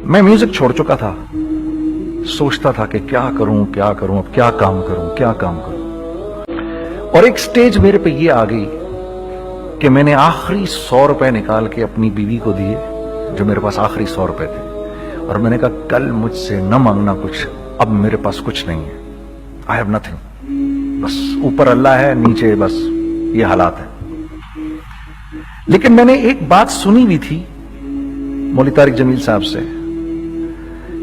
मैं म्यूजिक छोड़ चुका था, सोचता था कि क्या करूं, अब क्या काम करूं। और एक स्टेज मेरे पे ये आ गई कि मैंने आखिरी 100 रुपए निकाल के अपनी बीवी को दिए, जो मेरे पास आखिरी 100 रुपए थे, और मैंने कहा कल मुझसे न मांगना कुछ, अब मेरे पास कुछ नहीं है, आई हैव नथिंग, बस ऊपर अल्लाह है, नीचे बस ये हालात है। लेकिन मैंने एक बात सुनी भी थी मौलवी तारिक जमील साहब से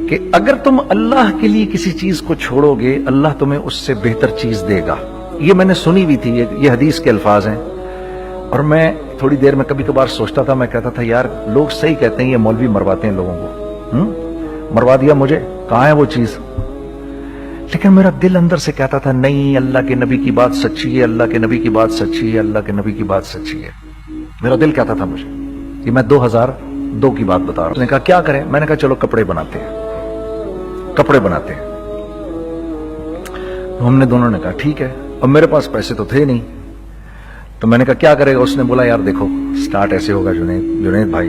कि अगर तुम अल्लाह के लिए किसी चीज को छोड़ोगे, अल्लाह तुम्हें उससे बेहतर चीज देगा। ये मैंने सुनी भी थी, ये हदीस के अल्फाज हैं। और मैं थोड़ी देर में कभी कभार सोचता था, मैं कहता था यार लोग सही कहते हैं, ये मौलवी मरवाते हैं लोगों को, मरवा दिया मुझे, कहां है वो चीज। लेकिन मेरा दिल अंदर से कहता था नहीं, अल्लाह के नबी की बात सच्ची है, अल्लाह के नबी की बात सच्ची है, अल्लाह के नबी की बात सच्ची है। मेरा दिल कहता था मुझे, ये मैं 2002 की बात बता रहा हूं। उसने कहा क्या करें, मैंने कहा चलो कपड़े बनाते हैं। तो हमने दोनों ने कहा ठीक है। अब मेरे पास पैसे तो थे नहीं, तो मैंने कहा क्या करेगा। उसने बोला यार देखो स्टार्ट ऐसे होगा जुनैद भाई,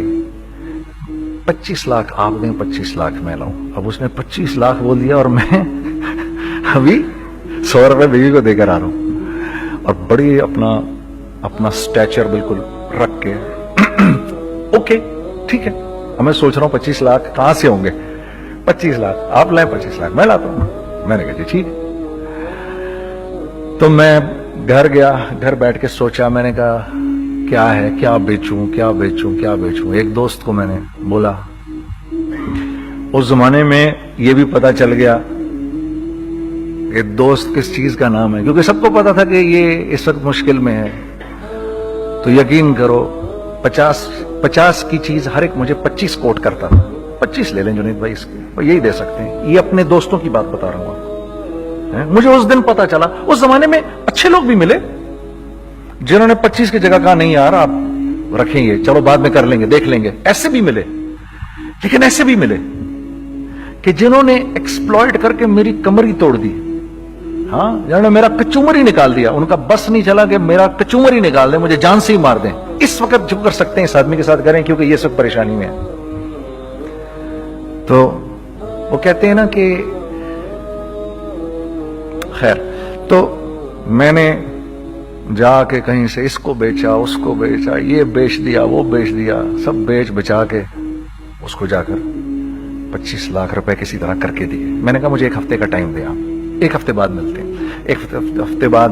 25 लाख आप दें, 25 लाख मैं लाऊं। अब उसने 25 लाख बोल दिया और मैं अभी 100 रुपए बीवी को देकर आ रहा हूं, और बड़ी अपना स्टैचर बिल्कुल रख के ओके ठीक है। अब मैं सोच रहा हूं 25 लाख कहां से होंगे, 25 लाख आप लाए, 25 लाख मैं लाता हूं। मैंने कहा ठीक है। तो मैं घर गया, घर बैठ के सोचा, मैंने कहा क्या है, क्या बेचूं। एक दोस्त को मैंने बोला, उस जमाने में ये भी पता चल गया कि दोस्त किस चीज का नाम है, क्योंकि सबको पता था कि ये इस वक्त मुश्किल में है। तो यकीन करो 50 की चीज हर एक मुझे 25 कोट करता था। 25 ले लें जुनैद भाई इसके, वो यही दे सकते हैं। ये अपने दोस्तों की बात बता रहा हूं आपको। मुझे उस दिन पता चला, उस जमाने में अच्छे लोग भी मिले जिन्होंने 25 की जगह कहा नहीं यार आप रखेंगे, चलो बाद में कर लेंगे, देख लेंगे। ऐसे भी मिले, लेकिन ऐसे भी मिले कि जिन्होंने एक्सप्लॉइट करके मेरी कमर ही तोड़ दी। हाँ, जिन्होंने मेरा कचूमर ही निकाल दिया। उनका बस नहीं चला कि मेरा कचूमर ही निकाल दें, मुझे जान से ही मार दें। इस वक्त जो कर सकते हैं इस आदमी के साथ करें, क्योंकि ये सब परेशानी में है। तो वो कहते हैं ना कि खैर, तो मैंने जाके कहीं से इसको बेचा, उसको बेचा, ये बेच दिया, वो बेच दिया, सब बेच बचा के उसको जाकर 25 लाख रुपए किसी तरह करके दिए। मैंने कहा मुझे 1 हफ्ते का टाइम दे, आप 1 हफ्ते बाद मिलते हैं। 1 हफ्ते बाद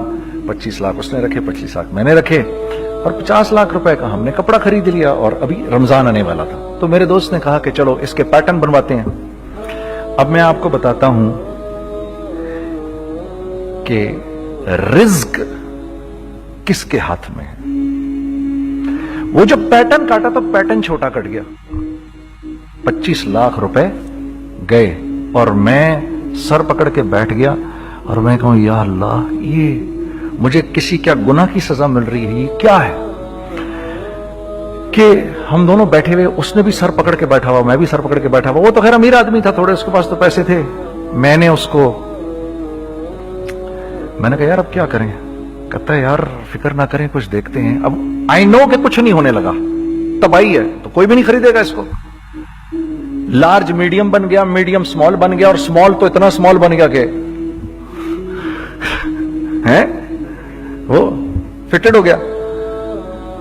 25 लाख उसने रखे, 25 लाख मैंने रखे, और 50 लाख रुपए का हमने कपड़ा खरीद लिया। और अभी रमजान आने वाला था, तो मेरे दोस्त ने कहा कि चलो इसके पैटर्न बनवाते हैं। अब मैं आपको बताता हूं कि रिज्क किसके हाथ में है। वो जब पैटर्न काटा तो पैटर्न छोटा कट गया, 25 लाख रुपए गए, और मैं सर पकड़ के बैठ गया और मैं कहूं या अल्लाह, ये मुझे किसी क्या गुनाह की सजा मिल रही है, ये क्या है। कि हम दोनों बैठे हुए, उसने भी सर पकड़ के बैठा हुआ, मैं भी सर पकड़ के बैठा हुआ। वो तो खैर अमीर आदमी था थोड़े, उसके पास तो पैसे थे। मैंने कहा यार अब क्या करें। कहता है यार फिक्र ना करें, कुछ देखते हैं। अब आई नो कि कुछ नहीं होने लगा, तबाही है, तो कोई भी नहीं खरीदेगा इसको। लार्ज मीडियम बन गया, मीडियम स्मॉल बन गया, और स्मॉल तो इतना स्मॉल बन गया कि हैं वो फिटेड हो गया।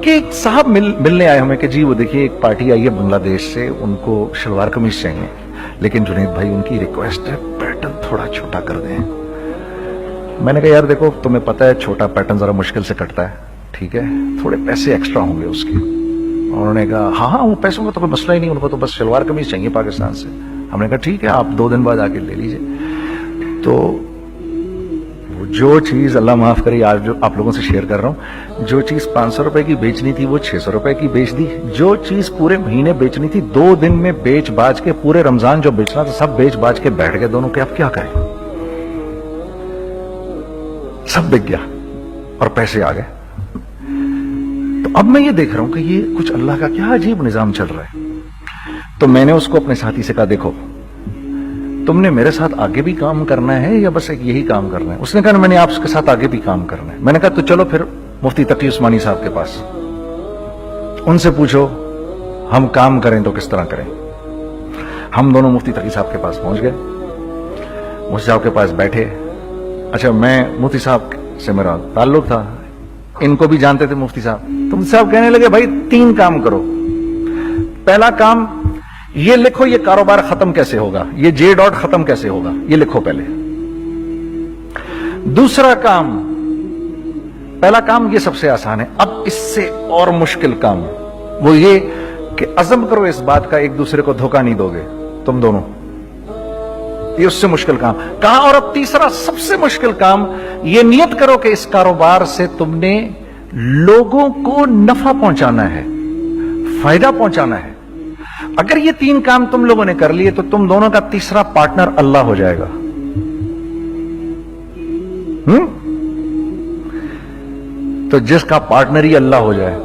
कि एक साहब मिलने आए हमें कि जी वो देखिए एक पार्टी आई है बांग्लादेश से, उनको शलवार कमीज चाहिए, लेकिन जुनैद भाई उनकी रिक्वेस्ट है पैटर्न थोड़ा छोटा कर दें। मैंने कहा यार देखो तुम्हें पता है छोटा पैटर्न जरा मुश्किल से कटता है, ठीक है, थोड़े पैसे एक्स्ट्रा होंगे उसके। उन्होंने कहा हाँ वो पैसों का तो कोई मसला ही नहीं, उनको तो बस शलवार कमीज चाहिए पाकिस्तान से। हमने कहा ठीक है आप 2 दिन बाद आके ले लीजिए। तो जो चीज अल्लाह माफ करे आज जो आप लोगों से शेयर कर रहा हूं, जो चीज 500 रुपए की बेचनी थी वो 600 रुपए की बेच दी। जो चीज पूरे महीने बेचनी थी 2 दिन में बेच बाज के, पूरे रमजान जो बेचना था सब बेच बाज के बैठ गए दोनों के। अब क्या करें, सब बिक गया और पैसे आ गए। तो अब मैं ये देख रहा हूं कि ये कुछ अल्लाह का क्या अजीब निजाम चल रहा है। तो मैंने उसको अपने साथी से कहा देखो तुमने मेरे साथ आगे भी काम करना है या बस एक यही काम करना है। उसने कहा मैंने आपके साथ आगे भी काम करना है। मैंने कहा तो चलो फिर मुफ्ती तकी उस्मानी साहब के पास, उनसे पूछो हम काम करें तो किस तरह करें। हम दोनों मुफ्ती तकी साहब के पास पहुंच गए, मुफ्ती साहब के पास बैठे। अच्छा, मैं मुफ्ती साहब से मेरा ताल्लुक था, इनको भी जानते थे मुफ्ती साहब। तो मुफ्ती साहब कहने लगे, भाई 3 काम करो। पहला काम ये लिखो, ये कारोबार खत्म कैसे होगा, ये जे डॉट खत्म कैसे होगा, ये लिखो पहले। दूसरा काम, पहला काम ये सबसे आसान है, अब इससे और मुश्किल काम वो ये कि अज़म करो इस बात का एक दूसरे को धोखा नहीं दोगे तुम दोनों, ये उससे मुश्किल काम कहा। और अब तीसरा सबसे मुश्किल काम, ये नियत करो कि इस कारोबार से तुमने लोगों को नफा पहुंचाना है, फायदा पहुंचाना है। अगर ये 3 काम तुम लोगों ने कर लिए तो तुम दोनों का तीसरा पार्टनर अल्लाह हो जाएगा। तो जिसका पार्टनर ही अल्लाह हो जाए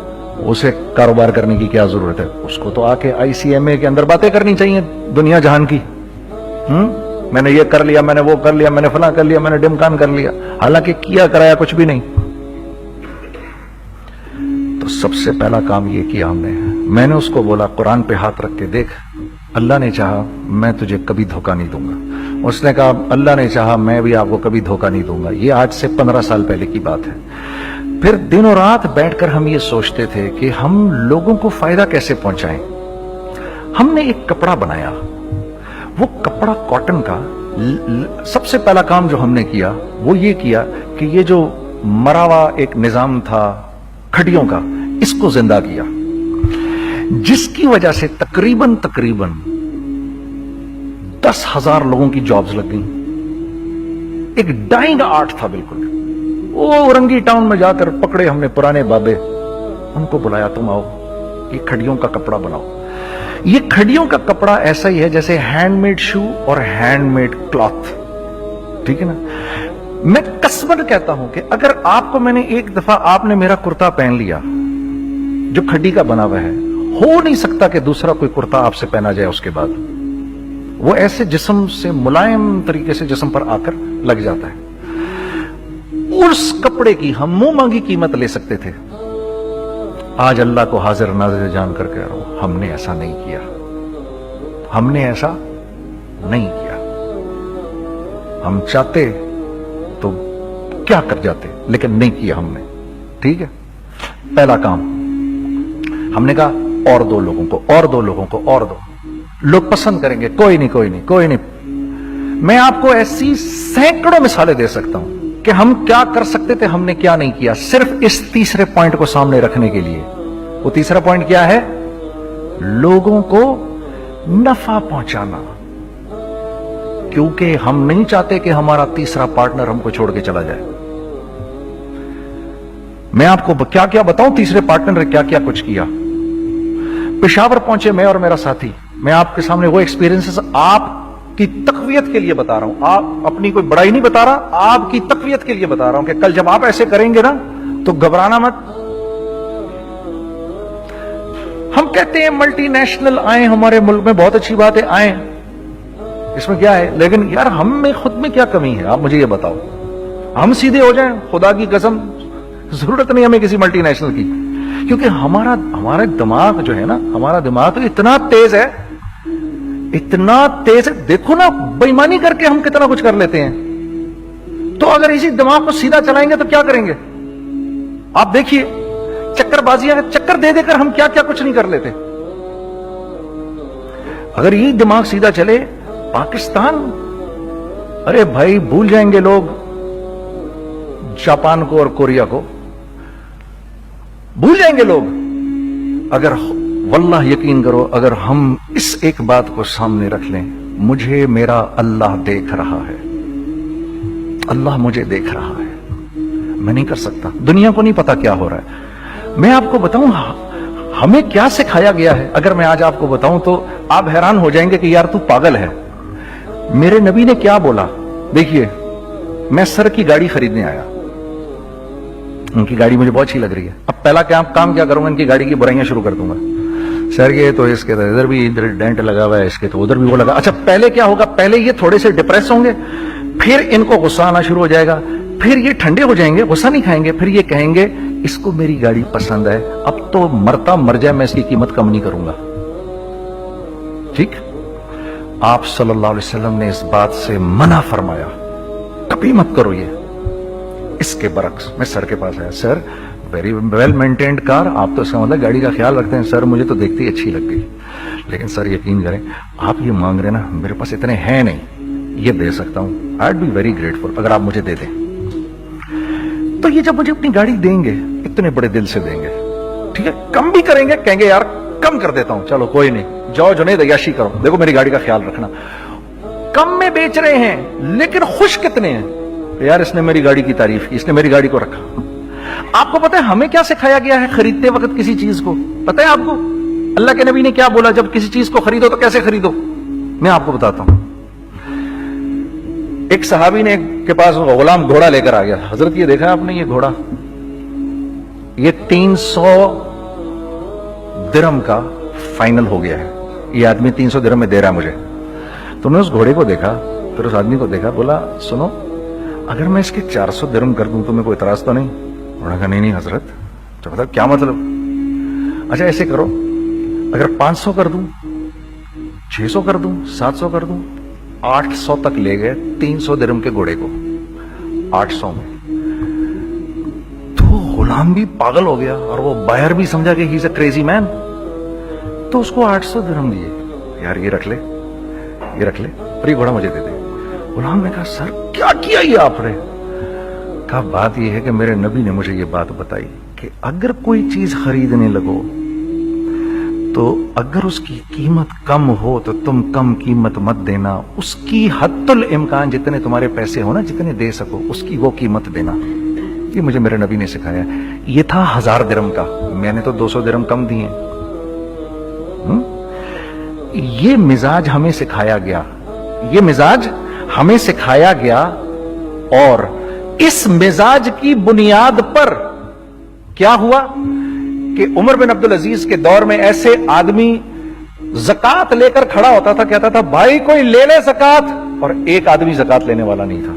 उसे कारोबार करने की क्या जरूरत है, उसको तो आके ICMA के अंदर बातें करनी चाहिए दुनिया जहान की। मैंने ये कर लिया, मैंने वो कर लिया, मैंने फला कर लिया, मैंने डिमकान कर लिया, हालांकि किया कराया कुछ भी नहीं। तो सबसे पहला काम ये किया हमने, मैंने उसको बोला कुरान पे हाथ रख के देख, अल्लाह ने चाहा मैं तुझे कभी धोखा नहीं दूंगा। उसने कहा अल्लाह ने चाहा मैं भी आपको कभी धोखा नहीं दूंगा। ये आज से 15 साल पहले की बात है। फिर दिनों रात बैठकर हम ये सोचते थे कि हम लोगों को फायदा कैसे पहुंचाएं। हमने एक कपड़ा बनाया, वो कपड़ा कॉटन का। सबसे पहला काम जो हमने किया वो ये किया कि ये जो मरा हुआ एक निजाम था खड्डियों का, इसको जिंदा किया, जिसकी वजह से तकरीबन 10,000 लोगों की जॉब्स लग गई। एक डाइंग आर्ट था बिल्कुल। वो औरंगी टाउन में जाकर पकड़े हमने पुराने बाबे, उनको बुलाया, तुम आओ ये खड्डियों का कपड़ा बनाओ। ये खड्डियों का कपड़ा ऐसा ही है जैसे हैंडमेड शू और हैंडमेड क्लॉथ, ठीक है ना। मैं कसमन कहता हूं कि अगर आपको मैंने एक दफा, आपने मेरा कुर्ता पहन लिया जो खड्डी का बना हुआ है, हो नहीं सकता कि दूसरा कोई कुर्ता आपसे पहना जाए उसके बाद। वो ऐसे जिस्म से मुलायम तरीके से जिस्म पर आकर लग जाता है। उस कपड़े की हम मुंह मांगी कीमत ले सकते थे। आज अल्लाह को हाजिर नाजिर जानकर कह रहा हूं, हमने ऐसा नहीं किया, हमने ऐसा नहीं किया। हम चाहते तो क्या कर जाते, लेकिन नहीं किया हमने, ठीक है। पहला काम हमने कहा और 2 लोगों को, और 2 लोगों को, और 2 लोग पसंद करेंगे, कोई नहीं कोई नहीं कोई नहीं। मैं आपको ऐसी सैकड़ों मिसालें दे सकता हूं कि हम क्या कर सकते थे, हमने क्या नहीं किया, सिर्फ इस तीसरे पॉइंट को सामने रखने के लिए। वो तीसरा पॉइंट क्या है? लोगों को नफा पहुंचाना। क्योंकि हम नहीं चाहते कि हमारा तीसरा पार्टनर हमको छोड़ के चला जाए। मैं आपको क्या क्या बताऊं, तीसरे पार्टनर ने क्या क्या कुछ किया। पेशावर पहुंचे मैं और मेरा साथी, मैं आपके सामने वो एक्सपीरियंसेस आपकी तकवीयत के लिए बता रहा हूं, आप अपनी कोई बड़ाई नहीं बता रहा, आपकी तकवीयत के लिए बता रहा हूं कि कल जब आप ऐसे करेंगे ना तो घबराना मत। हम कहते हैं मल्टीनेशनल आए हमारे मुल्क में, बहुत अच्छी बात है, आए, इसमें क्या है, लेकिन यार हम में खुद में क्या कमी है, आप मुझे ये बताओ। हम सीधे हो जाएं, खुदा की कसम जरूरत नहीं हमें किसी मल्टीनेशनल की, क्योंकि हमारा दिमाग जो है ना, हमारा दिमाग तो इतना तेज है, इतना तेज है। देखो ना, बेईमानी करके हम कितना कुछ कर लेते हैं। तो अगर इसी दिमाग को सीधा चलाएंगे तो क्या करेंगे आप देखिए, चक्करबाजियां, चक्कर दे देकर हम क्या क्या कुछ नहीं कर लेते। अगर यही दिमाग सीधा चले, पाकिस्तान, अरे भाई भूल जाएंगे लोग जापान को और कोरिया को, भूल जाएंगे लोग। अगर वल्लाह यकीन करो, अगर हम इस एक बात को सामने रख लें, मुझे मेरा अल्लाह देख रहा है, अल्लाह मुझे देख रहा है, मैं नहीं कर सकता। दुनिया को नहीं पता क्या हो रहा है। मैं आपको बताऊं हमें क्या सिखाया गया है, अगर मैं आज आपको बताऊं तो आप हैरान हो जाएंगे कि यार तू पागल है। मेरे नबी ने क्या बोला, देखिए, मैं सर की गाड़ी खरीदने आया, उनकी गाड़ी मुझे बहुत अच्छी लग रही है। अब पहला काम क्या करूंगा, इनकी गाड़ी की बुराइयां शुरू कर दूंगा। सर ये तो इसके तो इधर भी इधर डेंट लगा हुआ है, इसके तो उधर भी वो लगा। अच्छा, पहले क्या होगा, पहले ये थोड़े से डिप्रेस होंगे, फिर इनको गुस्सा आना शुरू हो जाएगा, फिर ये ठंडे हो जाएंगे, गुस्सा नहीं खाएंगे, फिर ये कहेंगे इसको मेरी गाड़ी पसंद है, अब तो मरता मर जाए मैं इसकी कीमत कम नहीं करूंगा। ठीक, آپ صلی اللہ علیہ وسلم نے اس بات سے منع فرمایا, کبھی مت کرو یہ. اس کے برعکس میں سر کے پاس آیا, سر ویری ویل مینٹینڈ کار, آپ تو اس کا مطلب گاڑی کا خیال رکھتے ہیں. سر مجھے تو دیکھتے ہی اچھی لگ گئی, لیکن سر یقین کریں آپ یہ مانگ رہے نا, میرے پاس اتنے ہیں نہیں, یہ دے سکتا ہوں. I would be very grateful اگر آپ مجھے دے دیں. تو یہ جب مجھے اپنی گاڑی دیں گے اتنے بڑے دل سے دیں گے, ٹھیک ہے, کم بھی کریں گے, کہیں گے یار کم کر دیتا ہوں, چلو کوئی نہیں, جاؤ جنید عیاشی کرو, دیکھو میری گاڑی کا خیال رکھنا. کم میں بیچ رہے ہیں لیکن خوش کتنے ہیں, یار اس نے میری گاڑی کی تعریف کی, اس نے میری گاڑی کو رکھا. آپ کو پتا ہے ہمیں کیا سکھایا گیا ہے خریدتے وقت کسی چیز کو؟ پتا ہے آپ کو اللہ کے نبی نے کیا بولا جب کسی چیز کو خریدو تو کیسے خریدو؟ میں آپ کو بتاتا ہوں. ایک صحابی نے کے پاس غلام گھوڑا لے کر آ گیا. حضرت یہ دیکھا آپ نے, یہ گھوڑا یہ 300 درہم کا فائنل ہو گیا ہے, یہ آدمی 300 درہم میں دے رہا ہے مجھے. تو نے اس گھوڑے کو دیکھا, پھر اس آدمی کو دیکھا, بولا سنو اگر میں اس کے 400 درہم کر دوں تو میں کوئی اعتراض تو نہیں؟ انہوں نے کہا نہیں حضرت. تو بتا کیا مطلب؟ اچھا ایسے کرو, اگر 500 کر دوں, 600 کر دوں, 700 کر دوں, 800 تک لے گئے 300 درہم کے گھوڑے کو, 800 میں. تو غلام بھی پاگل ہو گیا اور وہ بائر بھی سمجھا کہ ہی از اے کریزی مین, تو اس کو 800 درہم دیے. یار یہ رکھ لے, یہ رکھ لے, اور یہ گھوڑا مجھے دے دے. غلام نے کہا سر کیا کیا یہ آپ نے؟ کہا بات یہ ہے کہ میرے نبی نے مجھے یہ بات بتائی کہ اگر کوئی چیز خریدنے لگو تو اگر اس کی قیمت کم ہو تو تم کم قیمت مت دینا, اس کی حد الامکان جتنے تمہارے پیسے ہو نا, جتنے دے سکو اس کی وہ قیمت دینا. یہ مجھے میرے نبی نے سکھایا. یہ تھا 1000 درہم کا, میں نے تو 200 درہم کم دیے. یہ مزاج ہمیں سکھایا گیا, یہ مزاج ہمیں سکھایا گیا, اور اس مزاج کی بنیاد پر کیا ہوا کہ عمر بن عبدالعزیز کے دور میں ایسے آدمی زکات لے کر کھڑا ہوتا تھا, کہتا تھا بھائی کوئی لے لے زکات, اور ایک آدمی زکات لینے والا نہیں تھا.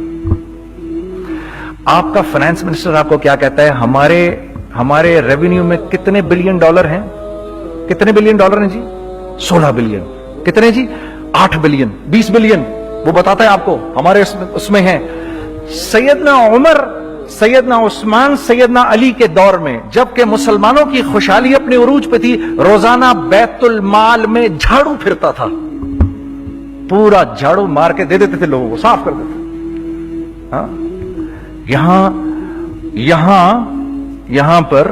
آپ کا فائنانس منسٹر آپ کو کیا کہتا ہے, ہمارے ریونیو میں کتنے بلین ڈالر ہیں؟ کتنے بلین ڈالر ہیں جی؟ 16 بلین. کتنے جی؟ 8 بلین, 20 بلین. وہ بتاتا ہے آپ کو ہمارے اس میں ہیں. سیدنا عمر, سیدنا عثمان, سیدنا علی کے دور میں جبکہ مسلمانوں کی خوشحالی اپنے عروج پہ تھی, روزانہ بیت المال میں جھاڑو پھرتا تھا, پورا جھاڑو مار کے دے دیتے تھے لوگوں کو, صاف کر دیتے. ہاں یہاں پر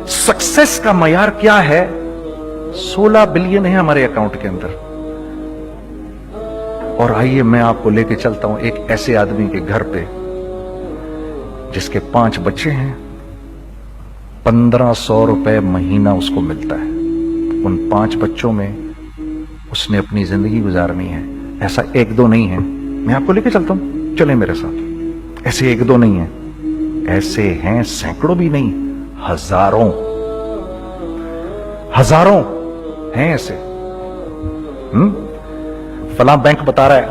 سکسیس کا معیار کیا ہے؟ 16 بلین ہے ہمارے اکاؤنٹ کے اندر. اور آئیے میں آپ کو لے کے چلتا ہوں ایک ایسے آدمی کے گھر پہ جس کے 5 بچے ہیں, 1500 روپے مہینہ اس کو ملتا ہے. ان 5 بچوں میں اس نے اپنی زندگی گزارنی ہے. ایسا 1-2 نہیں ہے, میں آپ کو لے کے چلتا ہوں, چلیں میرے ساتھ. ایسے 1-2 نہیں ہیں, ایسے ہیں سینکڑوں بھی نہیں, ہزاروں ہیں ایسے. فلاں بینک بتا رہا ہے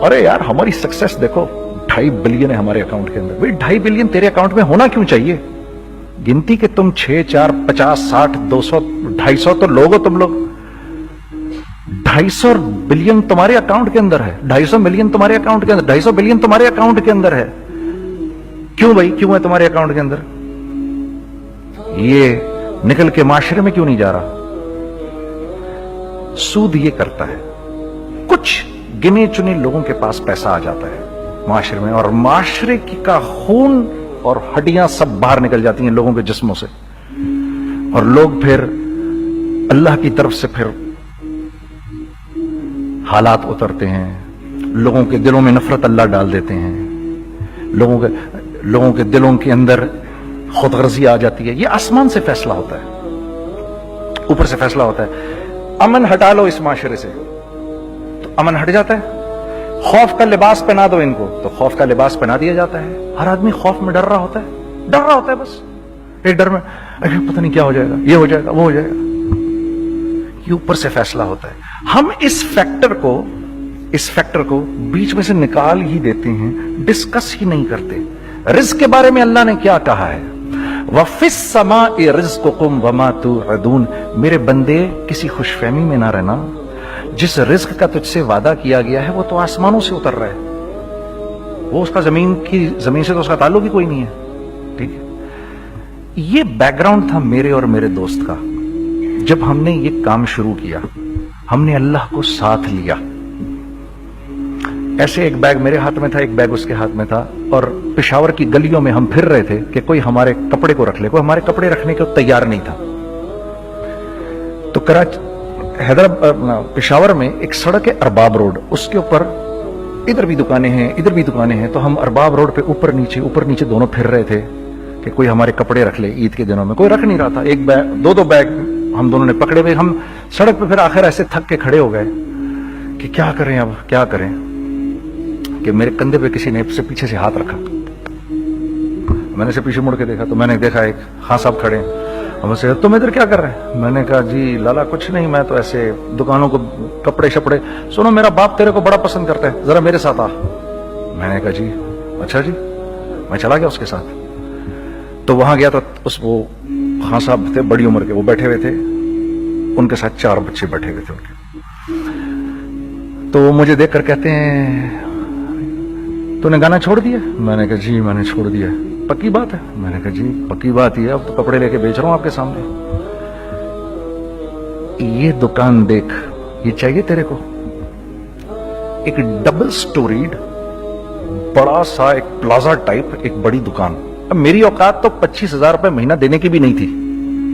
ارے یار ہماری سکسیس دیکھو 2.5 بلین ہے ہمارے اکاؤنٹ کے اندر. بھائی 2.5 بلین تیرے اکاؤنٹ میں ہونا کیوں چاہیے؟ گنتی کہ تم 6, 4, 50, 60, 200, 250 تو لوگ ہو تم لوگ. 250 بلین تمہارے اکاؤنٹ کے اندر ہے, 250 ملین تمہارے اکاؤنٹ کے اندر, 250 بلین تمہارے اکاؤنٹ کے اندر ہے. کیوں بھائی, کیوں ہے تمہارے اکاؤنٹ کے اندر؟ یہ نکل کے معاشرے میں کیوں نہیں جا رہا؟ سود یہ کرتا ہے, کچھ گنے چنے لوگوں کے پاس پیسہ آ جاتا ہے معاشرے میں, اور معاشرے کا خون اور ہڈیاں سب باہر نکل جاتی ہیں لوگوں کے جسموں سے, اور لوگ پھر اللہ کی طرف سے پھر حالات اترتے ہیں, لوگوں کے دلوں میں نفرت اللہ ڈال دیتے ہیں, لوگوں کے دلوں کے اندر خود غرضی آ جاتی ہے. یہ آسمان سے فیصلہ ہوتا ہے, اوپر سے فیصلہ ہوتا ہے. امن ہٹا لو اس معاشرے سے تو امن ہٹ جاتا ہے. خوف کا لباس پہنا دو ان کو تو خوف کا لباس پہنا دیا جاتا ہے. ہر آدمی خوف میں ڈر رہا ہوتا ہے, بس ایک ڈر میں پتہ نہیں کیا ہو جائے گا, یہ ہو جائے گا, وہ ہو جائے گا. یہ اوپر سے فیصلہ ہوتا ہے. ہم اس فیکٹر کو بیچ میں سے نکال ہی دیتے ہیں, ڈسکس ہی نہیں کرتے. رزق کے بارے میں اللہ نے کیا کہا ہے؟ وَفِي السَّمَاءِ رِزْقُكُمْ وَمَا تُوعَدُونَ. میرے بندے کسی خوش فہمی میں نہ رہنا, जिस रिस्क का तुझसे वादा किया गया है वो तो आसमानों से उतर रहा है, वो उसका जमीन से तो उसका ताल्लुक ही कोई नहीं है। ठीक है, ये बैकग्राउंड था मेरे और मेरे दोस्त का। जब हमने ये काम शुरू किया, हमने अल्लाह को साथ लिया। ऐसे एक बैग मेरे हाथ में था, एक बैग उसके हाथ में था, और पेशावर की गलियों में हम फिर रहे थे कि कोई हमारे कपड़े को रख ले। कोई हमारे कपड़े रखने को तैयार नहीं था। तो हैदराबाद पेशावर में एक सड़क है अरबाब रोड, उसके ऊपर इधर भी दुकानें हैं, इधर भी दुकानें हैं। तो हम अरबाब रोड पे ऊपर नीचे दोनों फिर रहे थे कि कोई हमारे कपड़े रख ले। ईद के दिनों में कोई रख नहीं रहा था। एक बैग, दो बैग हम दोनों ने पकड़े हुए। हम सड़क पे फिर आखिर ऐसे थक के खड़े हो गए कि क्या करें, अब क्या करें, कि मेरे कंधे पे किसी ने से पीछे से हाथ रखा। मैंने से पीछे मुड़ के देखा तो मैंने देखा एक खां साहब खड़े हैं। हमसे, तुम इधर क्या कर रहे हैं? मैंने कहा, जी लाला कुछ नहीं, मैं तो ऐसे दुकानों को कपड़े शपड़े। सुनो, मेरा बाप तेरे को बड़ा पसंद करता है, जरा मेरे साथ आ। मैंने कहा, जी अच्छा जी। मैं चला गया उसके साथ। तो वहां गया तो वो खां साहब थे, बड़ी उम्र के, वो बैठे हुए थे, उनके साथ 4 बच्चे बैठे हुए थे उनके। तो वो मुझे देखकर कहते हैं, तूने गाना छोड़ दिया? मैंने कहा, जी मैंने छोड़ दिया। पक्की बात है? मैंने कहा, जी पक्की बात ही है, अब तो कपड़े लेके बेच रहा हूं आपके सामने। ये दुकान देख, ये चाहिए तेरे को? एक डबल स्टोरीड बड़ा सा एक प्लाजा टाइप एक बड़ी दुकान। अब मेरी औकात तो 25,000 रुपए महीना देने की भी नहीं थी।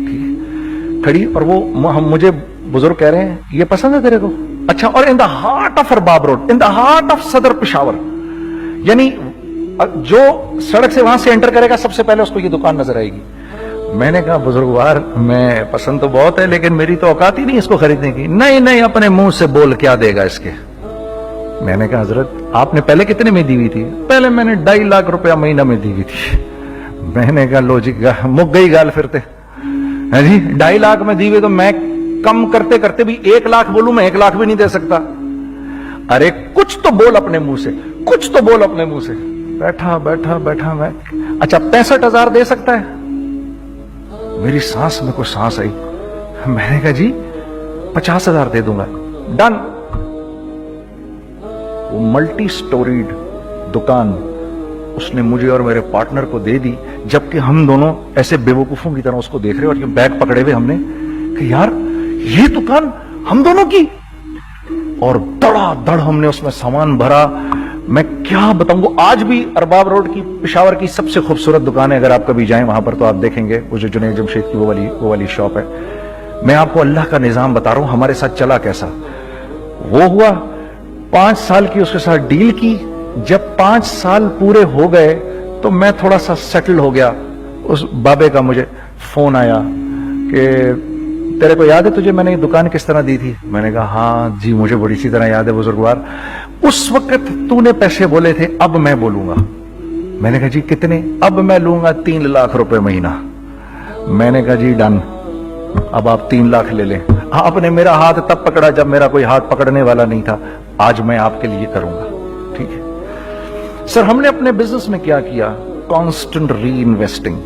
ठीक है, खड़ी, और वो मुझे बुजुर्ग कह रहे हैं, ये पसंद है तेरे को? अच्छा, और in the heart of Arbab road, in the heart of सदर पेशावर, यानी जो सड़क से वहां से एंटर करेगा सबसे पहले उसको ये दुकान नजर आएगी। मैंने कहा, बुजुर्गवार, मैं पसंद तो बहुत है लेकिन मेरी तो औकात ही नहीं इसको खरीदने की। नहीं, अपने मुंह से बोल, क्या देगा इसके? मैंने कहा, हजरत आपने पहले कितने में दी हुई थी? पहले मैंने 2.5 लाख रुपया महीना में दी हुई थी। मैंने कहा, लो जी, मुक गई गाल फिरते है जी। 2.5 लाख में दी हुई तो मैं कम करते करते भी 1 लाख बोलूं, मैं 1 लाख भी नहीं दे सकता। अरे कुछ तो बोल अपने मुंह से, कुछ तो बोल अपने मुंह से। बैठा मैं, अच्छा 65,000 दे सकता है? मेरी सांस में कुछ सांस आई। मैंने कहा, जी 50,000 दे दूंगा। डन। वो मल्टी स्टोरीड दुकान उसने मुझे और मेरे पार्टनर को दे दी, जबकि हम दोनों ऐसे बेवकूफों की तरह उसको देख रहे, और ये बैग पकड़े हुए हमने कि यार ये दुकान हम दोनों की। और धड़ाधड़ हमने उसमें सामान भरा। मैं क्या बताऊं, आज भी अरबाब रोड की पेशावर की सबसे खूबसूरत दुकान है। अगर आप कभी जाएं वहां पर तो आप देखेंगे, वो जो जुनैद जमशेद की वो वाली शॉप है। मैं आपको अल्लाह का निजाम बता रहा हूं, हमारे साथ चला कैसा। वो हुआ 5 साल की उसके साथ डील की। जब 5 साल पूरे हो गए तो मैं थोड़ा सा सेटल हो गया। उस बाबे का मुझे फोन आया कि तेरे को याद है तुझे मैंने ये दुकान किस तरह दी थी? मैंने कहा, हाँ जी मुझे बड़ी सी तरह याद है बुजुर्गवार। उस वक्त तूने पैसे बोले थे, अब मैं बोलूंगा। मैंने कहा, जी कितने? अब मैं लूंगा 3 लाख रुपए महीना। मैंने कहा, जी डन, अब आप 3 लाख ले लें। आपने मेरा हाथ तब पकड़ा जब मेरा कोई हाथ पकड़ने वाला नहीं था। आज मैं आपके लिए करूंगा। ठीक है सर, हमने अपने बिजनेस में क्या किया? कांस्टेंट री इन्वेस्टिंग।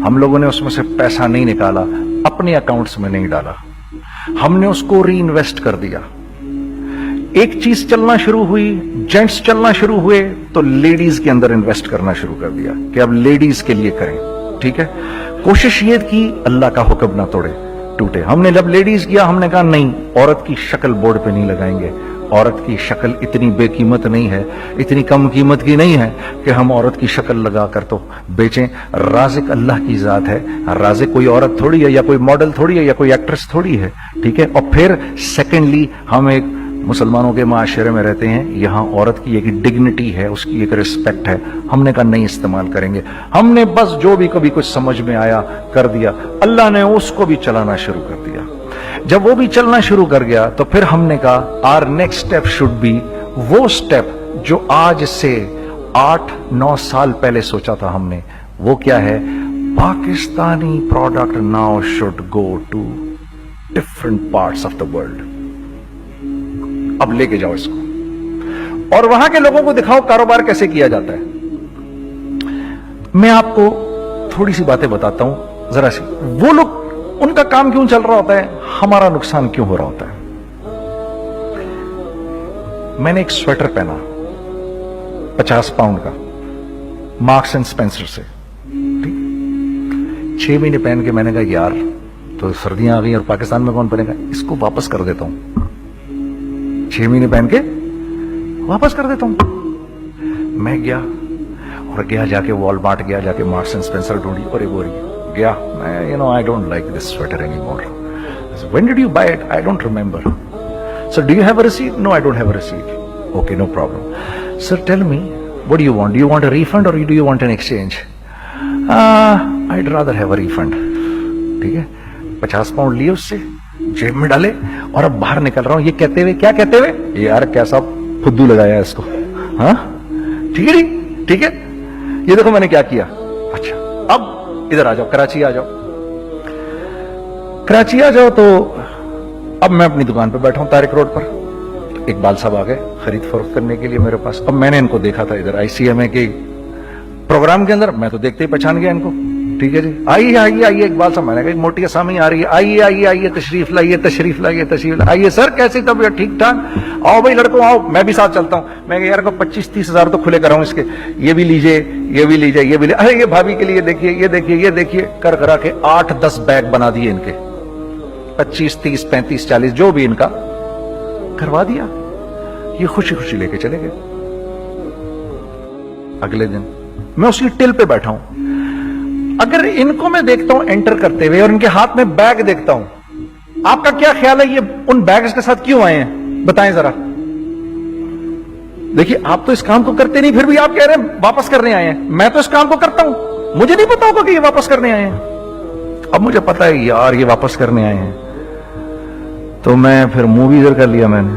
हम लोगों ने उसमें से पैसा नहीं निकाला, अपने अकाउंट्स में नहीं डाला, हमने उसको री इन्वेस्ट कर दिया। एक चीज चलना शुरू हुई, जेंट्स चलना शुरू हुए, तो लेडीज के अंदर इन्वेस्ट करना शुरू कर दिया कि अब लेडीज के लिए करें। ठीक है, कोशिश ये की अल्लाह का हुक्म ना टूटे। हमने जब लेडीज किया, हमने कहा नहीं, औरत की शक्ल बोर्ड पे नहीं लगाएंगे। औरत की शक्ल इतनी बेकीमत नहीं है, इतनी कम कीमत की नहीं है कि हम औरत की शक्ल लगाकर तो बेचें। राज़िक अल्लाह की जात है, राज़िक कोई औरत थोड़ी है, या कोई मॉडल थोड़ी है, या कोई एक्ट्रेस थोड़ी है। ठीक है, और फिर सेकेंडली हम एक मुसलमानों के माशरे में रहते हैं, यहाँ औरत की एक डिग्निटी है, उसकी एक रिस्पेक्ट है। हमने कहा नहीं इस्तेमाल करेंगे। हमने बस जो भी कभी कुछ समझ में आया कर दिया। अल्लाह ने उसको भी चलाना शुरू कर दिया। जब वो भी चलना शुरू कर गया तो फिर हमने कहा our next step should be वो स्टेप जो आज से 8-9 साल पहले सोचा था हमने। वो क्या है? Pakistani product now should go to different parts of the world. अब लेके जाओ इसको और वहां के लोगों को दिखाओ कारोबार कैसे किया जाता है। मैं आपको थोड़ी सी बातें बताता हूं, जरा सी। वो लोग उनका काम क्यों चल रहा होता है, हमारा नुकसान क्यों हो रहा होता है। मैंने एक स्वेटर पहना 50 पाउंड का, मार्क्स एंड स्पेंसर से, ठीक। 6 महीने पहन के मैंने कहा यार तो सर्दियां आ गई और पाकिस्तान में कौन पहनेगा, इसको वापस कर देता हूं। 6 महीने पहन के वापस कर देता हूं। मैं गया और गया जाके वॉलमार्ट गया, जाके मार्क्स एंड स्पेंसर ढूंढी और एक गया मैं, I don't like this sweater any more. When did you buy it, I don't remember. Sir do you have a receipt, no I don't have a receipt. Okay no problem. Sir tell me what do you want, do you want a refund और do you want an exchange. I'd rather have a refund। ठीक है, 50 pound लिए उससे, जेब में डाले और अब बाहर निकल रहा हूं, ये कहते हुए, क्या कहते हुए, यार कैसा फुद्दू लगाया इसको, हाँ ठीक है जी, ठीक है, ये देखो मैंने क्या किया। अच्छा अब इधर आ जाओ, कराची आ जाओ, कराची आ जाओ। तो अब मैं अपनी दुकान पे बैठा हूं तारिक रोड पर, इकबाल साहब आ गए खरीद फरोख्त करने के लिए मेरे पास। अब मैंने इनको देखा था इधर ICMA के प्रोग्राम के अंदर, मैं तो देखते ही पहचान गया इनको। ठीक है जी, आइए आइए आइए इकबाल साहब, मैंने कहा मोटी असामी आ रही है, आइए आइए आइए, तशरीफ लाइए तशरीफ लाइए तशरीफ लाइए। आइए सर कैसी तबीयत, ठीक ठाक, आओ भाई लड़कों आओ, मैं भी साथ चलता हूं। मैं यार को 25-30 हजार तो खुले कराऊं इसके, ये भी लीजिए ये भी लीजिए ये भी लीजिए, अरे ये भाभी के लिए देखिए ये देखिए ये देखिए, कर करा के 8-10 बैग बना दिए इनके, 25, 30, 35, 40 जो भी इनका करवा दिया। ये खुशी खुशी लेके चले गए। अगले दिन मैं उसकी टिल पे बैठा हूं। अगर इनको मैं देखता हूं एंटर करते हुए और इनके हाथ में बैग देखता हूं, आपका क्या ख्याल है ये उन बैग्स के साथ क्यों आए हैं, बताएं जरा। देखिए आप तो इस काम को करते नहीं, फिर भी आप कह रहे हैं वापस करने आए हैं। मैं तो इस काम को करता हूं, मुझे नहीं पता होगा कि ये वापस करने आए हैं। अब मुझे पता है यार ये वापस करने आए हैं, तो मैं फिर मुंह भी इधर कर लिया मैंने।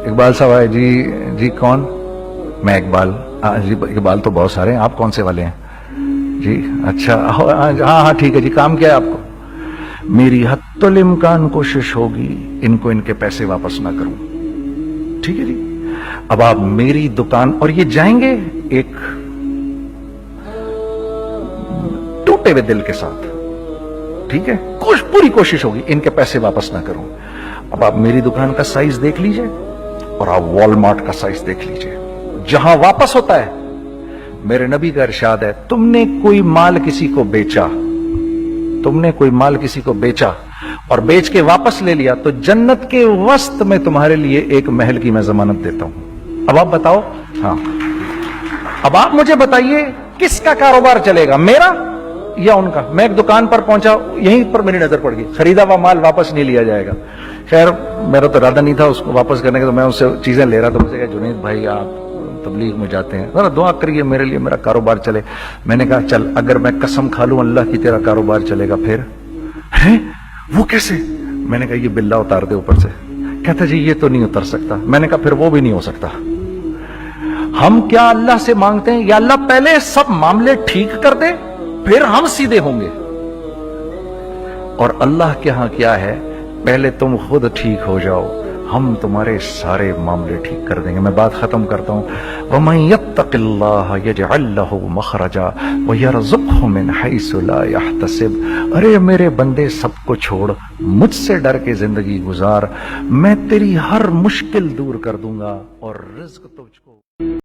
इकबाल साहब आए, जी कौन, मैं इकबाल। जी इकबाल तो बहुत सारे हैं, आप कौन से वाले हैं जी, अच्छा हाँ ठीक है जी, काम क्या है आपको। मेरी हत्तुल इम्कान कोशिश होगी इनको इनके पैसे वापस ना करूं, ठीक है जी। अब आप मेरी दुकान, और ये जाएंगे एक टूटे हुए दिल के साथ, ठीक है, पूरी कोशिश होगी इनके पैसे वापस ना करूं। अब आप मेरी दुकान का साइज देख लीजिए और आप वॉलमार्ट का साइज देख लीजिए, जहां वापस होता है, मेरे नबी का इरशाद है, तुमने कोई माल किसी को बेचा, तुमने कोई माल किसी को बेचा और बेच के वापस ले लिया, तो जन्नत के वस्त में तुम्हारे लिए एक महल की मैं जमानत देता हूं। अब आप बताओ, हाँ अब आप मुझे बताइए किसका कारोबार चलेगा, मेरा या उनका। मैं एक दुकान पर पहुंचा, यहीं पर मेरी नजर पड़ गई, खरीदा हुआ माल वापस नहीं लिया जाएगा। खैर मेरा तो इरादा नहीं था उसको वापस करने का, तो मैं उससे चीजें ले रहा था। मुझे कहा जुनैद भाई आप तबलीग में जाते हैं, जरा दुआ करिए मेरे लिए, मेरा कारोबार चले। मैंने कहा चल अगर मैं कसम खा लूं अल्लाह की तेरा कारोबार चलेगा, फिर है वो कैसे। मैंने कहा ये बिल्ला उतार दे ऊपर से। कहता जी ये तो नहीं उतर सकता। मैंने कहा फिर वो भी नहीं हो सकता। हम क्या अल्लाह से मांगते हैं, या अल्लाह पहले सब मामले ठीक कर दे फिर हम सीधे होंगे, और अल्लाह के यहां क्या है, पहले तुम खुद ठीक हो जाओ, हम तुम्हारे सारे मामले ठीक कर देंगे। मैं बात खत्म करता हूं। वमन यत्तकिल्लाह यजअल लहु मखरजा व यरज़ुक़हु मिन हैसु ला यहतसिब। अरे मेरे बंदे सबको छोड़, मुझसे डर के जिंदगी गुजार, मैं तेरी हर मुश्किल दूर कर दूंगा और रिज़्क तुझको